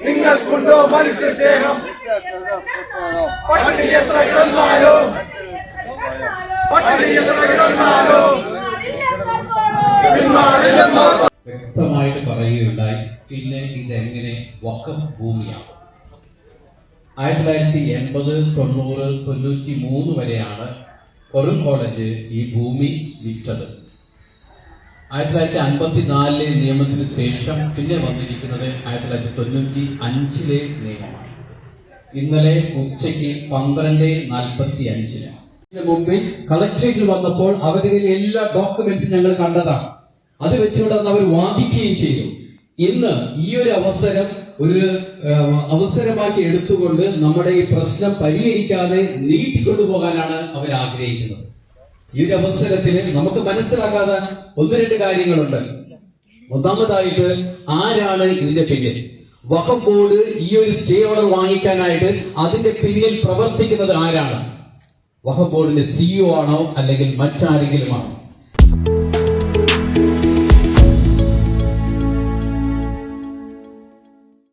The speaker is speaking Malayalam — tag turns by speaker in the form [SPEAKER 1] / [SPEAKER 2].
[SPEAKER 1] നിങ്ങൾക്കുണ്ടോ മനുഷ്യസ്നേഹം? പട്ടിണി എത്ര കിടന്നാലോ
[SPEAKER 2] വ്യക്തമായിട്ട് പറയുകയുണ്ടായി. പിന്നെ ഇതെങ്ങനെ വഖഫ് ഭൂമിയാണ്? 1980, 90, 93 വരെയാണ് ഫറൂഖ് കോളേജ് ഈ ഭൂമി വിറ്റത്. 1954 നിയമത്തിന് ശേഷം പിന്നെ വന്നിരിക്കുന്നത് 1995 നിയമമാണ്. ഇന്നലെ ഉച്ചയ്ക്ക് 12:45 മുമ്പിൽ കളക്ടറേറ്റിൽ വന്നപ്പോൾ അവരുടെ എല്ലാ ഡോക്യുമെന്റ്സും ഞങ്ങൾ കണ്ടതാണ്. അത് വെച്ചുകൊണ്ട് അവർ വാദിക്കുകയും ചെയ്തു. ഇന്ന് ഈ ഒരു അവസരം ഒരു അവസരമാക്കി എടുത്തുകൊണ്ട് നമ്മുടെ ഈ പ്രശ്നം പരിഹരിക്കാതെ നീട്ടിക്കൊണ്ടുപോകാനാണ് അവർ ആഗ്രഹിക്കുന്നത്. ഈ ഒരു അവസരത്തിൽ നമുക്ക് മനസ്സിലാക്കാതെ 1-2 കാര്യങ്ങളുണ്ട്. ഒന്നാമതായിട്ട്, ആരാണ് ഇതിന്റെ പിന്നിൽ? വഖഫ് ബോർഡ് ഈ ഒരു സ്റ്റേ ഓർഡർ വാങ്ങിക്കാനായിട്ട് അതിന്റെ പിന്നിൽ പ്രവർത്തിക്കുന്നത് ആരാണ്? വഖഫ് ബോർഡിന്റെ CEO ആണോ അല്ലെങ്കിൽ മറ്റാരെങ്കിലും ആണോ?